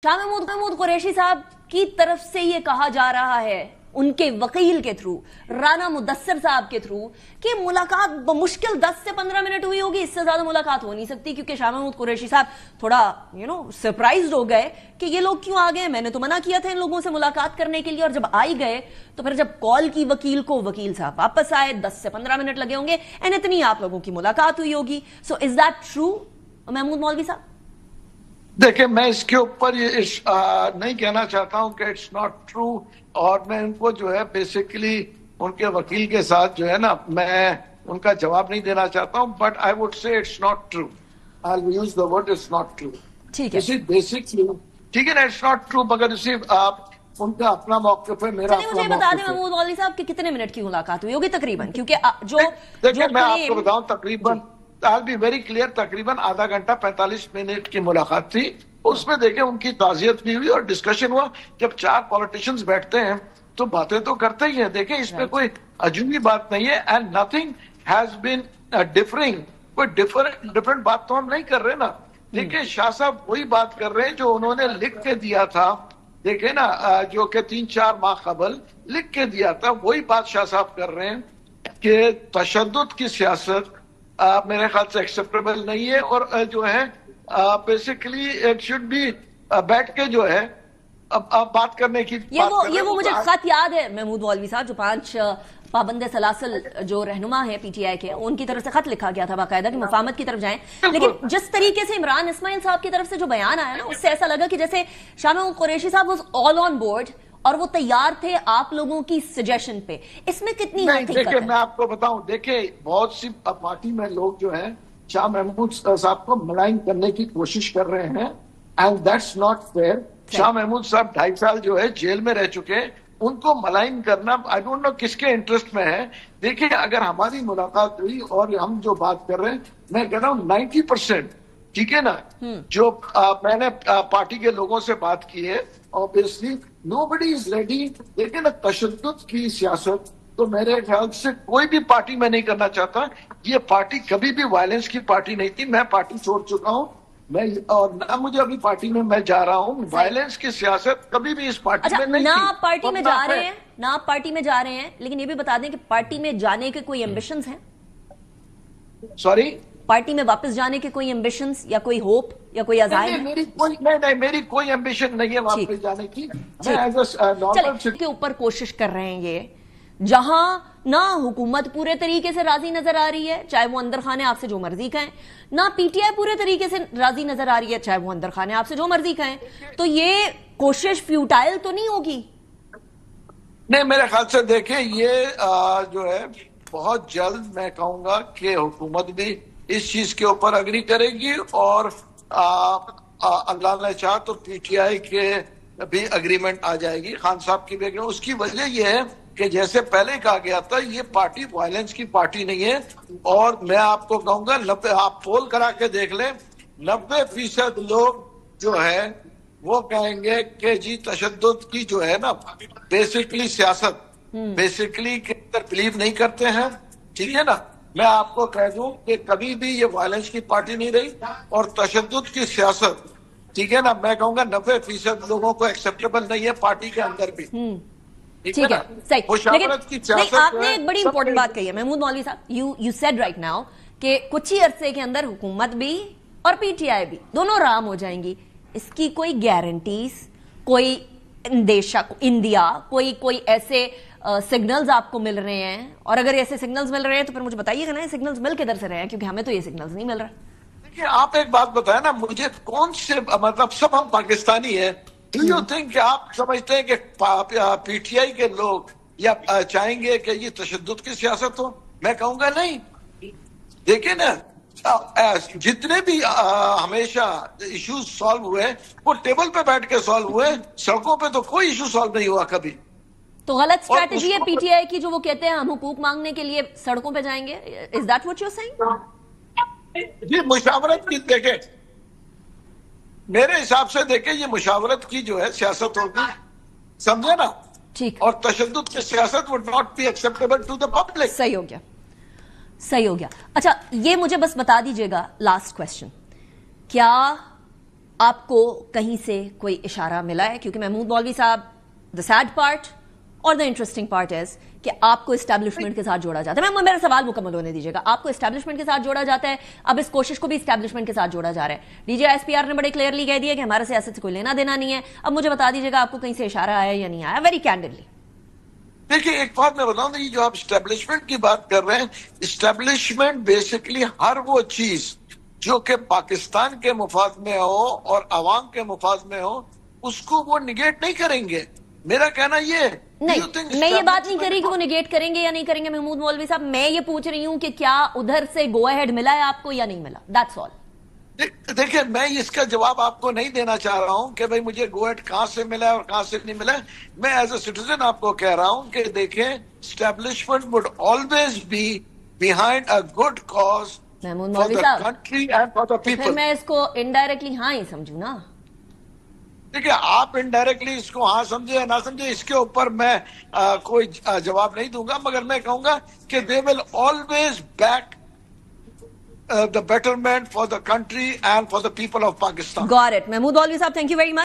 शाह महमूद कुरैशी साहब की तरफ से ये कहा जा रहा है उनके वकील के थ्रू, राना मुदस्सिर साहब के थ्रू, कि मुलाकात बमुश्किल 10 से 15 मिनट हुई होगी, इससे ज्यादा मुलाकात हो नहीं सकती, क्योंकि शाह महमूद कुरैशी साहब थोड़ा सरप्राइज्ड हो गए कि ये लोग क्यों आ गए, मैंने तो मना किया था इन लोगों से मुलाकात करने के लिए, और जब आ ही गए तो फिर जब कॉल की वकील को, वकील साहब वापस आए, 10 से 15 मिनट लगे होंगे एंड इतनी आप लोगों की मुलाकात हुई होगी. So is that true Mahmood Maulvi साहब? देखिए, मैं इसके ऊपर ये नहीं कहना चाहता हूं कि इट्स नॉट ट्रू, और मैं उनको जो है बेसिकली उनके वकील के साथ जो है ना, मैं उनका जवाब नहीं देना चाहता हूं, but I would say it's not true. I will use the word it's not true. ठीक है, बेसिकली ठीक है ना, इट्स नॉट ट्रू, मगर इसी आप उनका अपना मौक़िफ़ है, मेरा अपना मुझे बता दें महमूद मौलवी साहब कि कितने मिनट की मुलाकात हुई होगी तकरीबन, क्योंकि देखिए मैं आपको बताऊं तकरीबन I'll be very clear, तकरीबन आधा घंटा 45 मिनट की मुलाकात थी. उसमें देखे उनकी ताज़ियत भी हुई और डिस्कशन हुआ. जब 4 पॉलिटिशियंस बैठते हैं तो बातें तो करते ही हैं. देखें, इसमें कोई अजूबी बात नहीं है, and nothing has been differing. कोई डिफरेंट बात तो हम नहीं कर रहे ना. देखिए, शाह साहब वही बात कर रहे हैं जो उन्होंने लिख के दिया था. देखे ना, जो कि 3-4 माह कबल लिख के दिया था, वही बात शाह साहब कर रहे हैं कि तशद्दुद की सियासत मेरे ख्याल से एक्सेप्टेबल नहीं है, और जो है बेसिकली इट शुड बी बैठ के जो है अब बात करने की. ये वो मुझे खत याद है महमूद मौलवी साहब, जो 5 पाबंद सलासल जो रहनुमा है पीटीआई के, उनकी तरफ से खत लिखा गया था बाकायदा कि मुफाहमत की तरफ जाएं. लेकिन जिस तरीके से इमरान इस्माइल साहब की तरफ से जो बयान आया ना, उससे ऐसा लगा कि जैसे शाह महमूद कुरैशी साहब वाज ऑल ऑन बोर्ड और वो तैयार थे आप लोगों की सजेशन पे. इसमें कितनी देखिए, मैं आपको बताऊं, देखिए बहुत सी पार्टी में लोग जो हैं शाह महमूद साहब को मलाइन करने की कोशिश कर रहे हैं, and that's not fair. Shah Mahmood साहब 2.5 साल जो है जेल में रह चुके हैं, उनको मलाइन करना आई डोंट नो किसके इंटरेस्ट में है. देखिए, अगर हमारी मुलाकात हुई और हम जो बात कर रहे हैं, मैं कह रहा हूँ 90%, ठीक है ना, जो मैंने पार्टी के लोगों से बात की है, ऑब्वियसली नोबडी इज रेडी. देखिए ना, तशद्दुद की सियासत तो मेरे ख्याल से कोई भी पार्टी में नहीं करना चाहता. ये पार्टी कभी भी वायलेंस की पार्टी नहीं थी. मैं पार्टी छोड़ चुका हूँ, मैं और ना मुझे अभी पार्टी में मैं जा रहा हूँ. वायलेंस की सियासत कभी भी इस पार्टी में नहीं ना थी. आप पार्टी में जा रहे हैं, ना आप पार्टी में जा रहे हैं, लेकिन ये भी बता दें कि पार्टी में जाने के कोई एम्बिशंस हैं? सॉरी, पार्टी में वापस जाने के कोई एम्बिशंस या कोई होप या कोई अज़ाइम? मेरी कोई एम्बिशन नहीं है वापस जाने की. चलिए, के ऊपर कोशिश कर रहे हैं ये, जहां ना हुकूमत पूरे तरीके से राजी नजर आ रही है, चाहे वो अंदर खाने आपसे जो मर्जी कहें, ना पीटीआई पूरे तरीके से राजी नजर आ रही है, चाहे वो अंदर खाने आपसे जो मर्जी कहें. तो ये कोशिश फ्यूटाइल तो नहीं होगी? नहीं, मेरे ख्याल से देखिए, ये जो है बहुत जल्द मैं कहूंगा कि हुकूमत भी इस चीज के ऊपर अग्री करेगी, और अल्लाह ने चाहा तो पीटीआई के भी अग्रीमेंट आ जाएगी, खान साहब की भी अग्रीमेंट. उसकी वजह यह है कि जैसे पहले कहा गया था, ये पार्टी वायलेंस की पार्टी नहीं है. और मैं आपको कहूंगा, आप पोल करा के देख लें, 90% लोग जो है वो कहेंगे कि जी तशद्दुद की जो है ना बेसिकली सियासत बेसिकली के अंदर बिलीव नहीं करते हैं. ठीक है ना, मैं आपको कह दूं कि कभी भी ये वायलेंस की पार्टी नहीं रही, और तशद्दुद की सियासत, ठीक है ना, मैं कहूंगा 90% लोगों को एक्सेप्टेबल नहीं है पार्टी के अंदर भी. ठीक है, सही. लेकिन आपने एक बड़ी इंपॉर्टेंट बात कही है महमूद मौलवी साहब. यू सेड राइट नाउ कि कुछ ही अरसे के अंदर हुकूमत भी और पीटीआई भी दोनों राम हो जाएंगी. इसकी कोई गारंटीज, कोई इंदिया, कोई ऐसे सिग्नल्स आपको मिल रहे हैं? और अगर ऐसे सिग्नल्स मिल रहे हैं तो फिर मुझे बताइएगा ना, ये सिग्नल्स मिल किधर से रहे हैं, क्योंकि हमें तो ये सिग्नल्स नहीं मिल रहा. देखिए, आप एक बात बताएं ना मुझे, कौन से मतलब सब हम पाकिस्तानी हैं. डू यू थिंक कि आप समझते हैं कि पीटीआई के लोग या चाहेंगे कि ये तशद्दुद की सियासत हो? मैं कहूंगा नहीं. देखिए ना, जितने भी हमेशा इश्यूज सॉल्व हुए वो टेबल पे बैठ के सॉल्व हुए, सड़कों पे तो कोई इशू सॉल्व नहीं हुआ कभी. तो गलत स्ट्रैटेजी है पीटीआई की, जो वो कहते हैं हम हुकूक मांगने के लिए सड़कों पे जाएंगे. Is that what you are saying? जी, मुशावरत की देखे, मेरे हिसाब से देखे, ये मुशावरत की जो है सियासत होगी, समझे ना. ठीक. और तशद्दुद की सियासत would not be acceptable to the public. सही हो गया, सही हो गया. अच्छा, ये मुझे बस बता दीजिएगा, लास्ट क्वेश्चन, क्या آپ کو کہیں سے کوئی اشارہ ملا ہے؟ کیونکہ محمود مولوی صاحب، دا سیڈ پارٹ اور دا انٹرسٹنگ پارٹ از کہ آپ کو اسٹیبلشمنٹ کے ساتھ جوڑا جاتا ہے. میرا سوال مکمل ہونے دیجیے گا. آپ کو اسٹیبلشمنٹ کے ساتھ جوڑا جاتا ہے، اب اس کوشش کو بھی اسٹیبلشمنٹ کے ساتھ جوڑا جا رہا ہے. D J S P R نے بڑے کلیئرلی کہہ دیا کہ ہمارا سیاست سے کوئی لینا دینا نہیں ہے. اب مجھے بتا دیجیے گا آپ کو کہیں سے اشارہ آیا یا نہیں آیا، ویری کینڈڈلی. دیکھیے ایک بات میں بتاؤں، یہ جو آپ اسٹیبلشمنٹ کی بات کر رہے ہیں، اسٹیبلشمنٹ بیسکلی ہر وہ چیز جو کہ پاکستان کے مفاد میں ہو اور عوام کے مفاد میں ہو، اس کو وہ نگیٹ نہیں کریں گے. میرا کہنا یہ نہیں، میں یہ بات نہیں کر رہی کہ وہ نگیٹ کریں گے یا نہیں کریں گے محمود مولوی صاحب. میں یہ پوچھ رہی ہوں کہ کیا ادھر سے گو اہیڈ ملا ہے آپ کو یا نہیں ملا، دیٹس آل. دیکھیں میں اس کا جواب آپ کو نہیں دینا چاہ رہا ہوں کہ بھئی مجھے گو اہیڈ کہاں سے ملا اور کہاں سے نہیں ملا. میں ایز اے سٹیزن آپ کو کہہ رہا ہوں کہ دیکھیں establishment would always be behind a good cause Mahmood for Maulvi دا صاحب، کنٹری اینڈ فار دا پھر پیپل. میں اس کو انڈائریکٹلی ہاں ہی سمجھوں نا. دیکھیں آپ انڈائریکٹلی اس کو ہاں سمجھے یا نہ سمجھے، اس کے اوپر میں کوئی جواب نہیں دوں گا، مگر میں کہوں گا کہ they will always back the betterment for the country and for the people of Pakistan. Got it. Mahmood Mawlvi صاحب, thank you very much.